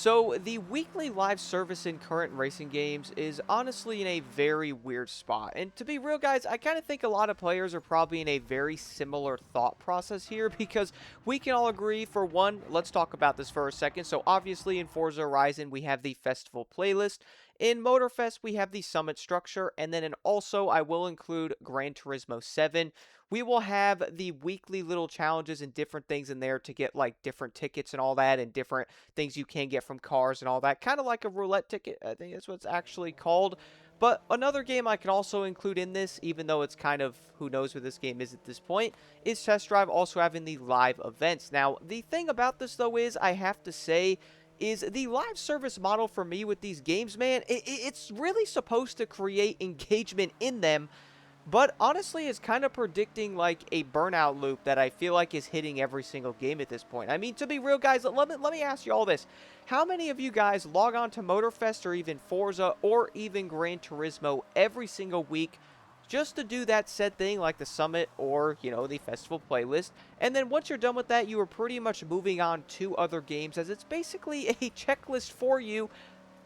So, the weekly live service in current racing games is honestly in a very weird spot. And to be real, guys, I kind of think a lot of players are probably in a very similar thought process here because we can all agree, for one, let's talk about this for a second. So, obviously, in Forza Horizon, we have the festival playlist. In Motorfest, we have the summit structure. And then also, I will include Gran Turismo 7. We will have the weekly little challenges and different things in there to get like different tickets and all that and different things you can get from cars and all that. Kind of like a roulette ticket, I think that's what it's actually called. But another game I can also include in this, even though it's kind of who knows where this game is at this point, is Test Drive also having the live events. Now, the thing about this, though, is I have to say, is the live service model for me with these games, man, it's really supposed to create engagement in them, but honestly, it's kind of predicting like a burnout loop that I feel like is hitting every single game at this point. I mean, to be real, guys, let me ask you all this. How many of you guys log on to Motorfest or even Forza or even Gran Turismo every single week just to do that said thing like the summit or, the festival playlist? And then once you're done with that, you are pretty much moving on to other games as it's basically a checklist for you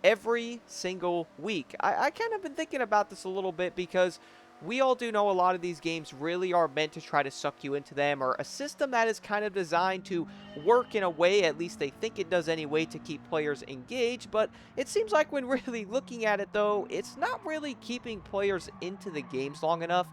every single week. I kind of been thinking about this a little bit because we all do know a lot of these games really are meant to try to suck you into them, or a system that is kind of designed to work in a way, at least they think it does anyway, to keep players engaged. But it seems like when really looking at it, though, it's not really keeping players into the games long enough.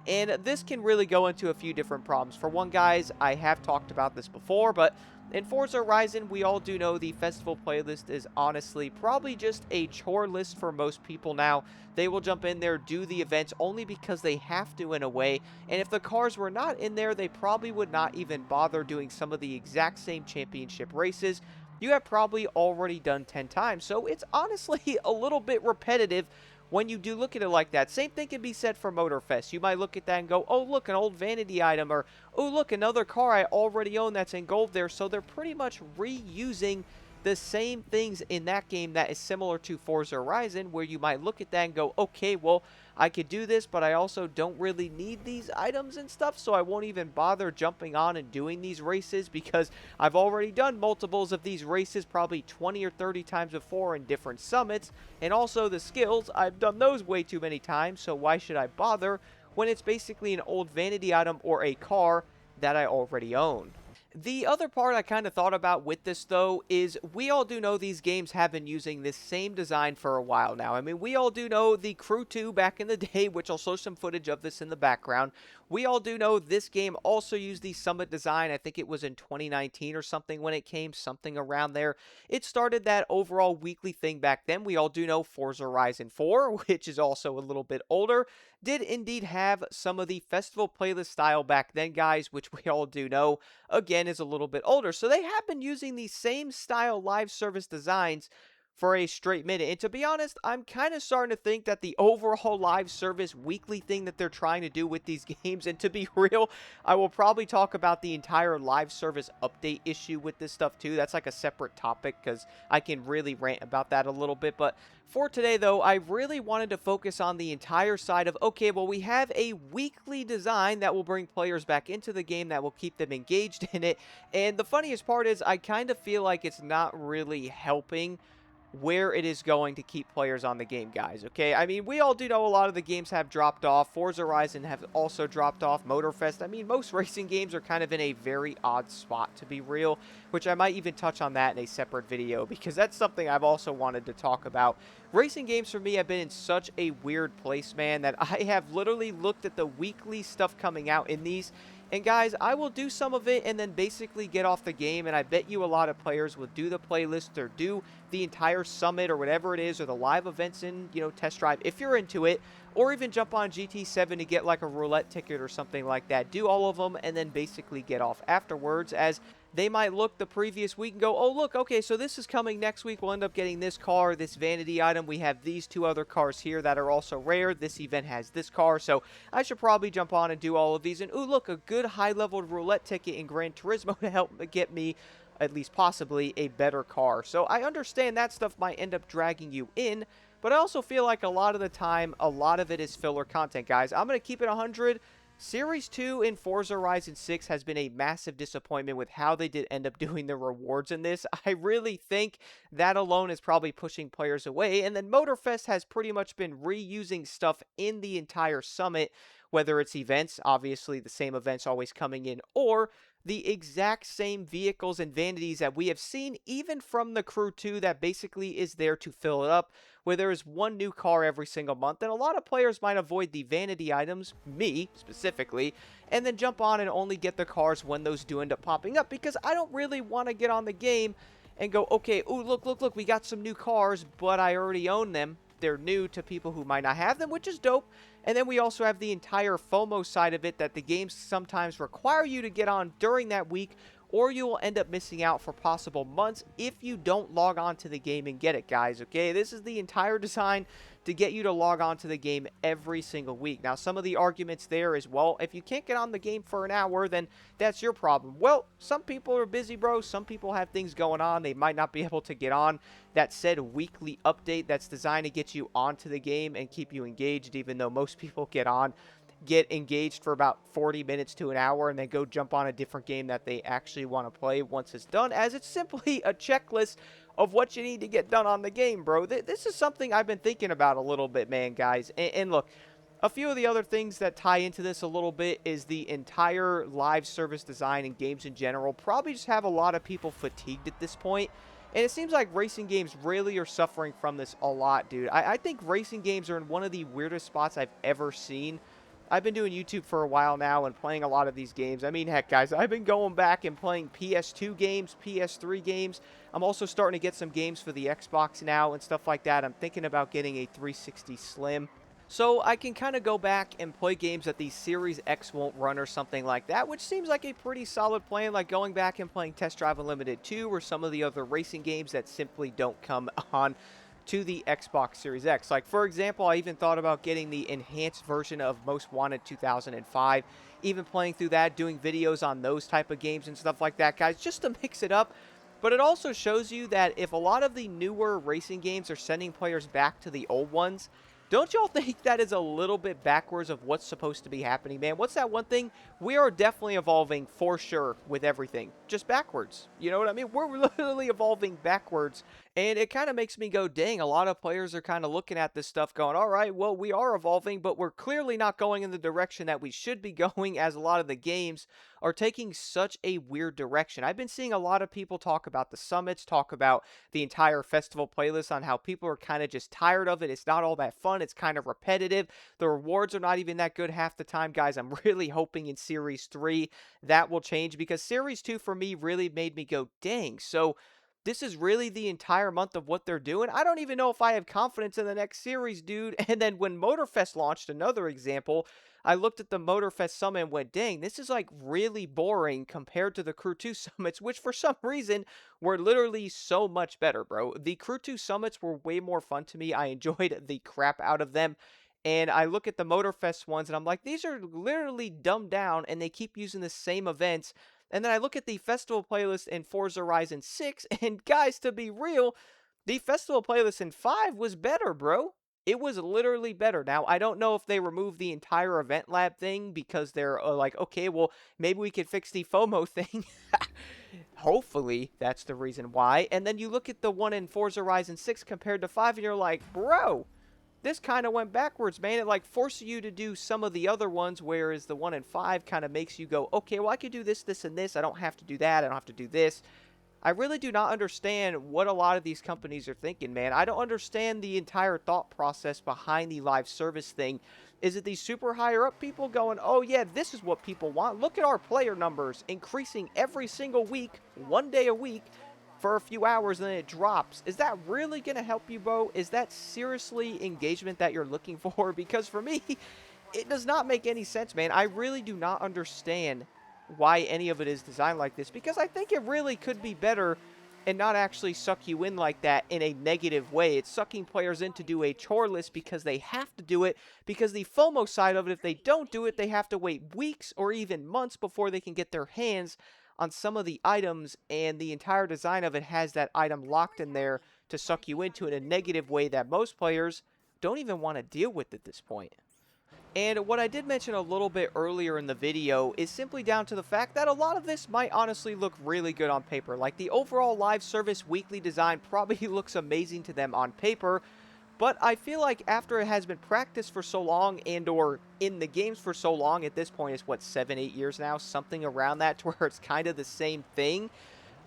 And this can really go into a few different problems. For one, guys, I have talked about this before, but in Forza Horizon, we all do know the festival playlist is honestly probably just a chore list for most people now. They will jump in there, do the events only because they have to in a way, and if the cars were not in there, they probably would not even bother doing some of the exact same championship races you have probably already done 10 times. So it's honestly a little bit repetitive when you do look at it like that. Same thing can be said for Motorfest. You might look at that and go, oh, look, an old vanity item, or, oh, look, another car I already own that's in gold there. So they're pretty much reusing the same things in that game that is similar to Forza Horizon, where you might look at that and go, okay, well, I could do this, but I also don't really need these items and stuff, so I won't even bother jumping on and doing these races because I've already done multiples of these races, probably 20 or 30 times before in different summits, and also the skills, I've done those way too many times, so why should I bother when it's basically an old vanity item or a car that I already own? The other part I kind of thought about with this, though, is we all do know these games have been using this same design for a while now. I mean, we all do know the Crew 2 back in the day, which I'll show some footage of this in the background. We all do know this game also used the Summit design. I think it was in 2019 or something when it came, something around there. It started that overall weekly thing back then. We all do know Forza Horizon 4, which is also a little bit older, did indeed have some of the festival playlist style back then, guys, which we all do know, again, is a little bit older. So they have been using these same style live service designs for a straight minute. And to be honest, I'm kind of starting to think that the overall live service weekly thing that they're trying to do with these games, and to be real, I will probably talk about the entire live service update issue with this stuff too. That's like a separate topic because I can really rant about that a little bit. But for today, though, I really wanted to focus on the entire side of, okay, well, we have a weekly design that will bring players back into the game, that will keep them engaged in it. And the funniest part is I kind of feel like it's not really helping where it is going to keep players on the game, guys, okay? I mean, we all do know a lot of the games have dropped off. Forza Horizon have also dropped off. Motorfest, I mean, most racing games are kind of in a very odd spot, to be real, which I might even touch on that in a separate video, because that's something I've also wanted to talk about. Racing games for me have been in such a weird place, man, that I have literally looked at the weekly stuff coming out in these, and guys, I will do some of it and then basically get off the game, and I bet you a lot of players will do the playlist or do the entire summit or whatever it is, or the live events in, Test Drive if you're into it, or even jump on GT7 to get like a roulette ticket or something like that. Do all of them and then basically get off afterwards, as they might look the previous week and go, oh, look, okay, so this is coming next week. We'll end up getting this car, this vanity item. We have these two other cars here that are also rare. This event has this car, so I should probably jump on and do all of these. And, ooh, look, a good high-level roulette ticket in Gran Turismo to help get me, at least possibly, a better car. So I understand that stuff might end up dragging you in, but I also feel like a lot of the time, a lot of it is filler content, guys. I'm going to keep it 100. Series 2 in Forza Horizon 6 has been a massive disappointment with how they did end up doing the rewards in this. I really think that alone is probably pushing players away. And then Motorfest has pretty much been reusing stuff in the entire summit, whether it's events, obviously the same events always coming in, or the exact same vehicles and vanities that we have seen even from the Crew 2 that basically is there to fill it up, where there is one new car every single month, and a lot of players might avoid the vanity items, me specifically, and then jump on and only get the cars when those do end up popping up, because I don't really want to get on the game and go, okay, ooh, look, we got some new cars, but I already own them. They're new to people who might not have them, which is dope. And then we also have the entire FOMO side of it that the games sometimes require you to get on during that week, or you will end up missing out for possible months if you don't log on to the game and get it, guys, okay? This is the entire design to get you to log on to the game every single week. Now, some of the arguments there is, well, if you can't get on the game for an hour, then that's your problem. Well, some people are busy, bro. Some people have things going on. They might not be able to get on that said weekly update that's designed to get you onto the game and keep you engaged, even though most people get engaged for about 40 minutes to an hour and then go jump on a different game that they actually want to play once it's done, as it's simply a checklist of what you need to get done on the game, bro. This is something I've been thinking about a little bit, man, guys. And look, a few of the other things that tie into this a little bit is the entire live service design and games in general probably just have a lot of people fatigued at this point. And it seems like racing games really are suffering from this a lot, dude. I think racing games are in one of the weirdest spots I've ever seen. I've been doing YouTube for a while now and playing a lot of these games. I mean, heck, guys, I've been going back and playing PS2 games, PS3 games. I'm also starting to get some games for the Xbox now and stuff like that. I'm thinking about getting a 360 Slim, so I can kind of go back and play games that the Series X won't run or something like that, which seems like a pretty solid plan, like going back and playing Test Drive Unlimited 2 or some of the other racing games that simply don't come on to the Xbox Series X. Like, for example, I even thought about getting the enhanced version of Most Wanted 2005, even playing through that, doing videos on those type of games and stuff like that, guys, just to mix it up. But it also shows you that if a lot of the newer racing games are sending players back to the old ones, don't y'all think that is a little bit backwards of what's supposed to be happening, man? What's that one thing? We are definitely evolving for sure with everything, just backwards. You know what I mean? We're literally evolving backwards, and it kind of makes me go, dang, a lot of players are kind of looking at this stuff going, all right, well, we are evolving, but we're clearly not going in the direction that we should be going, as a lot of the games are taking such a weird direction. I've been seeing a lot of people talk about the summits, talk about the entire festival playlist, on how people are kind of just tired of it. It's not all that fun. It's kind of repetitive. The rewards are not even that good half the time, guys. I'm really hoping in Series 3 that will change, because Series 2 for me really made me go, dang, so this is really the entire month of what they're doing? I don't even know if I have confidence in the next series, dude. And then when Motorfest launched, another example, I looked at the Motorfest summit and went, dang, this is like really boring compared to the Crew 2 summits, which for some reason were literally so much better, bro. The Crew 2 summits were way more fun to me. I enjoyed the crap out of them. And I look at the Motorfest ones and I'm like, these are literally dumbed down and they keep using the same events. And then I look at the festival playlist in Forza Horizon 6, and guys, to be real, the festival playlist in 5 was better, bro. It was literally better. Now, I don't know if they removed the entire event lab thing because they're like, okay, well, maybe we could fix the FOMO thing. Hopefully, that's the reason why. And then you look at the one in Forza Horizon 6 compared to 5, and you're like, bro, this kind of went backwards, man. It like forces you to do some of the other ones, whereas the one in 5 kind of makes you go, okay, well, I could do this, this, and this. I don't have to do that. I don't have to do this. I really do not understand what a lot of these companies are thinking, man. I don't understand the entire thought process behind the live service thing. Is it these super higher up people going, oh yeah, this is what people want. Look at our player numbers increasing every single week, one day a week, for a few hours, and then it drops. Is that really going to help you, bro? Is that seriously engagement that you're looking for? Because for me, it does not make any sense, man. I really do not understand why any of it is designed like this, because I think it really could be better and not actually suck you in like that in a negative way. It's sucking players in to do a chore list because they have to do it, because the FOMO side of it, if they don't do it, they have to wait weeks or even months before they can get their hands on some of the items, and the entire design of it has that item locked in there to suck you into in a negative way that most players don't even want to deal with at this point. And what I did mention a little bit earlier in the video is simply down to the fact that a lot of this might honestly look really good on paper. Like the overall live service weekly design probably looks amazing to them on paper, but I feel like after it has been practiced for so long and or in the games for so long, at this point it's what, 7, 8 years now, something around that, to where it's kind of the same thing.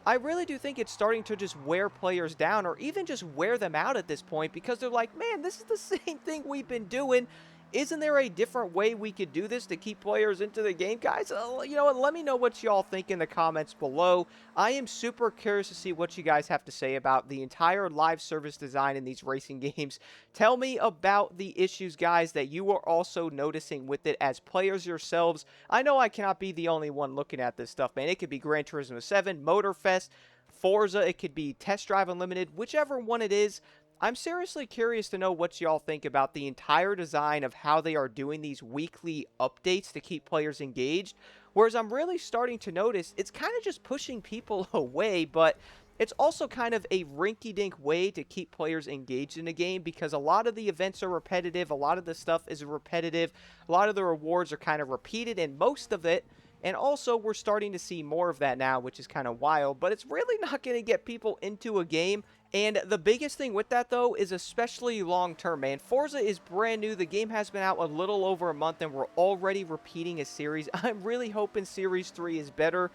I really do think it's starting to just wear players down or even just wear them out at this point, because they're like, man, this is the same thing we've been doing. Isn't there a different way we could do this to keep players into the game? Guys, you know what? Let me know what y'all think in the comments below. I am super curious to see what you guys have to say about the entire live service design in these racing games. Tell me about the issues, guys, that you are also noticing with it as players yourselves. I know I cannot be the only one looking at this stuff, man. It could be Gran Turismo 7, Motorfest, Forza, it could be Test Drive Unlimited, whichever one it is. I'm seriously curious to know what y'all think about the entire design of how they are doing these weekly updates to keep players engaged. Whereas I'm really starting to notice it's kind of just pushing people away, but it's also kind of a rinky-dink way to keep players engaged in a game, because a lot of the events are repetitive, a lot of the stuff is repetitive, a lot of the rewards are kind of repeated, and most of it. And also, we're starting to see more of that now, which is kind of wild, but it's really not going to get people into a game. And the biggest thing with that, though, is especially long-term, man. Forza is brand new. The game has been out a little over a month, and we're already repeating a series. I'm really hoping Series 3 is better,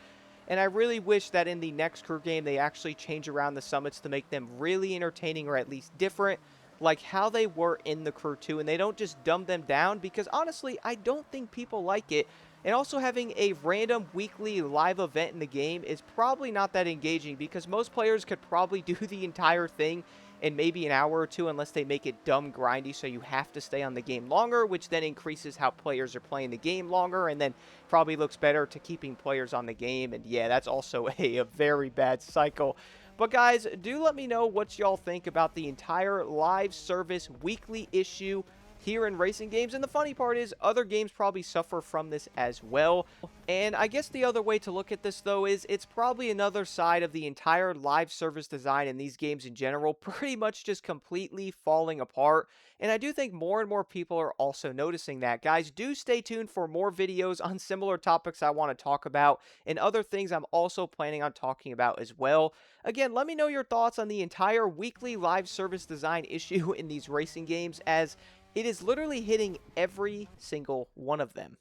and I really wish that in the next crew game, they actually change around the summits to make them really entertaining, or at least different, like how they were in the crew 2, and they don't just dumb them down, because honestly, I don't think people like it. And also, having a random weekly live event in the game is probably not that engaging, because most players could probably do the entire thing in maybe an hour or two, unless they make it dumb grindy so you have to stay on the game longer, which then increases how players are playing the game longer, and then probably looks better to keeping players on the game. And yeah, that's also a very bad cycle. But guys, do let me know what y'all think about the entire live service weekly issue here in racing games. And the funny part is, other games probably suffer from this as well. And I guess the other way to look at this, though, is it's probably another side of the entire live service design in these games in general pretty much just completely falling apart. And I do think more and more people are also noticing that. Guys, do stay tuned for more videos on similar topics I want to talk about, and other things I'm also planning on talking about as well. Again, let me know your thoughts on the entire weekly live service design issue in these racing games, as it is literally hitting every single one of them.